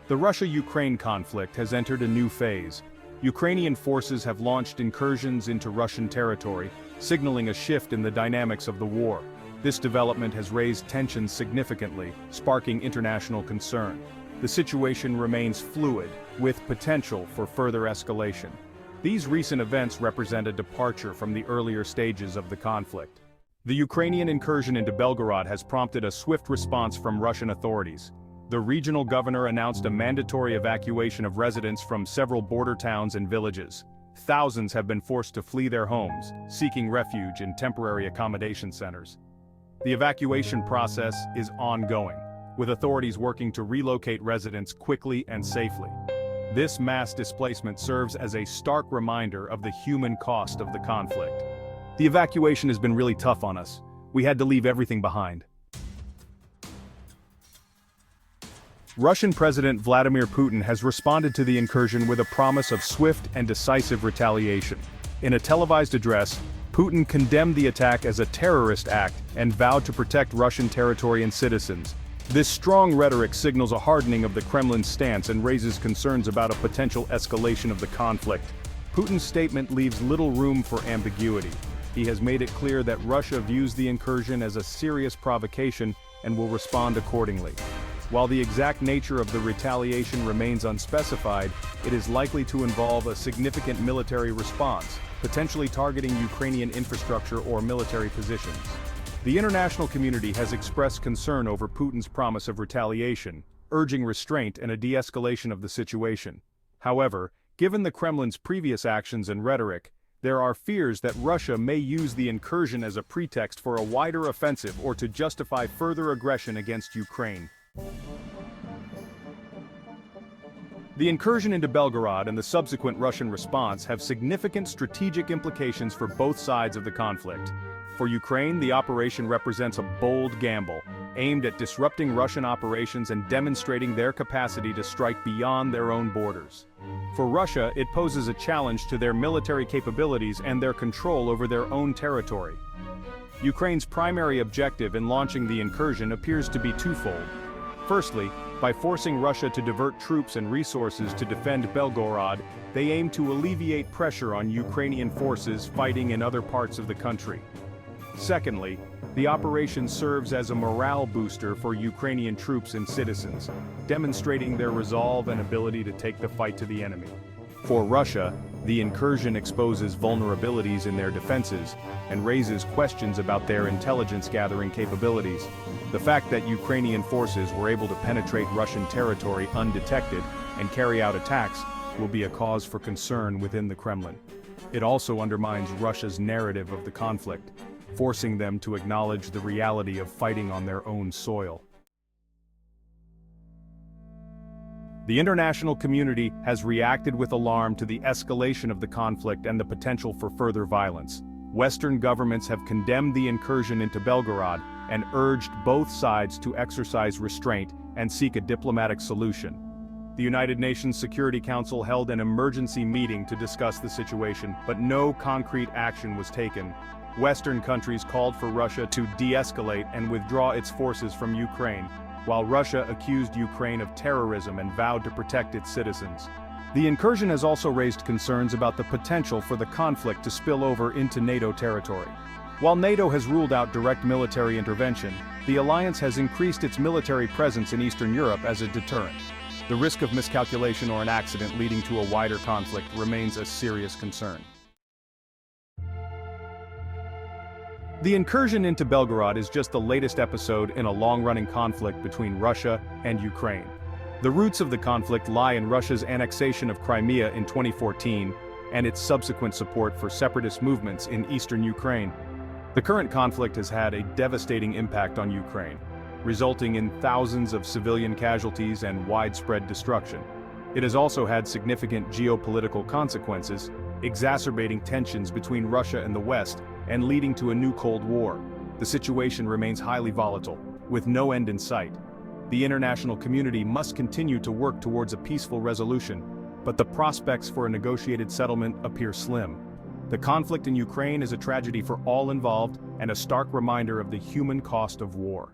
The Russia-Ukraine conflict has entered a new phase. Ukrainian forces have launched incursions into Russian territory, signaling a shift in the dynamics of the war. This development has raised tensions significantly, sparking international concern. The situation remains fluid, with potential for further escalation. These recent events represent a departure from the earlier stages of the conflict. The Ukrainian incursion into Belgorod has prompted a swift response from Russian authorities. The regional governor announced a mandatory evacuation of residents from several border towns and villages. Thousands have been forced to flee their homes, seeking refuge in temporary accommodation centers. The evacuation process is ongoing, with authorities working to relocate residents quickly and safely. This mass displacement serves as a stark reminder of the human cost of the conflict. The evacuation has been really tough on us. We had to leave everything behind. Russian President Vladimir Putin has responded to the incursion with a promise of swift and decisive retaliation. In a televised address, Putin condemned the attack as a terrorist act and vowed to protect Russian territory and citizens. This strong rhetoric signals a hardening of the Kremlin's stance and raises concerns about a potential escalation of the conflict. Putin's statement leaves little room for ambiguity. He has made it clear that Russia views the incursion as a serious provocation and will respond accordingly. While the exact nature of the retaliation remains unspecified, it is likely to involve a significant military response, potentially targeting Ukrainian infrastructure or military positions. The international community has expressed concern over Putin's promise of retaliation, urging restraint and a de-escalation of the situation. However, given the Kremlin's previous actions and rhetoric, there are fears that Russia may use the incursion as a pretext for a wider offensive or to justify further aggression against Ukraine. The incursion into Belgorod and the subsequent Russian response have significant strategic implications for both sides of the conflict. For Ukraine, the operation represents a bold gamble, aimed at disrupting Russian operations and demonstrating their capacity to strike beyond their own borders. For Russia, it poses a challenge to their military capabilities and their control over their own territory. Ukraine's primary objective in launching the incursion appears to be twofold. Firstly, by forcing Russia to divert troops and resources to defend Belgorod, they aim to alleviate pressure on Ukrainian forces fighting in other parts of the country. Secondly, the operation serves as a morale booster for Ukrainian troops and citizens, demonstrating their resolve and ability to take the fight to the enemy. For Russia, the incursion exposes vulnerabilities in their defenses and raises questions about their intelligence-gathering capabilities. The fact that Ukrainian forces were able to penetrate Russian territory undetected and carry out attacks will be a cause for concern within the Kremlin. It also undermines Russia's narrative of the conflict, forcing them to acknowledge the reality of fighting on their own soil. The international community has reacted with alarm to the escalation of the conflict and the potential for further violence. Western governments have condemned the incursion into Belgorod and urged both sides to exercise restraint and seek a diplomatic solution. The United Nations Security Council held an emergency meeting to discuss the situation, but no concrete action was taken. Western countries called for Russia to de-escalate and withdraw its forces from Ukraine, while Russia accused Ukraine of terrorism and vowed to protect its citizens. The incursion has also raised concerns about the potential for the conflict to spill over into NATO territory. While NATO has ruled out direct military intervention, the alliance has increased its military presence in Eastern Europe as a deterrent. The risk of miscalculation or an accident leading to a wider conflict remains a serious concern. The incursion into Belgorod is just the latest episode in a long-running conflict between Russia and Ukraine. The roots of the conflict lie in Russia's annexation of Crimea in 2014 and its subsequent support for separatist movements in eastern Ukraine. The current conflict has had a devastating impact on Ukraine, resulting in thousands of civilian casualties and widespread destruction. It has also had significant geopolitical consequences, exacerbating tensions between Russia and the West and leading to a new Cold War. The situation remains highly volatile, with no end in sight. The international community must continue to work towards a peaceful resolution, but the prospects for a negotiated settlement appear slim. The conflict in Ukraine is a tragedy for all involved and a stark reminder of the human cost of war.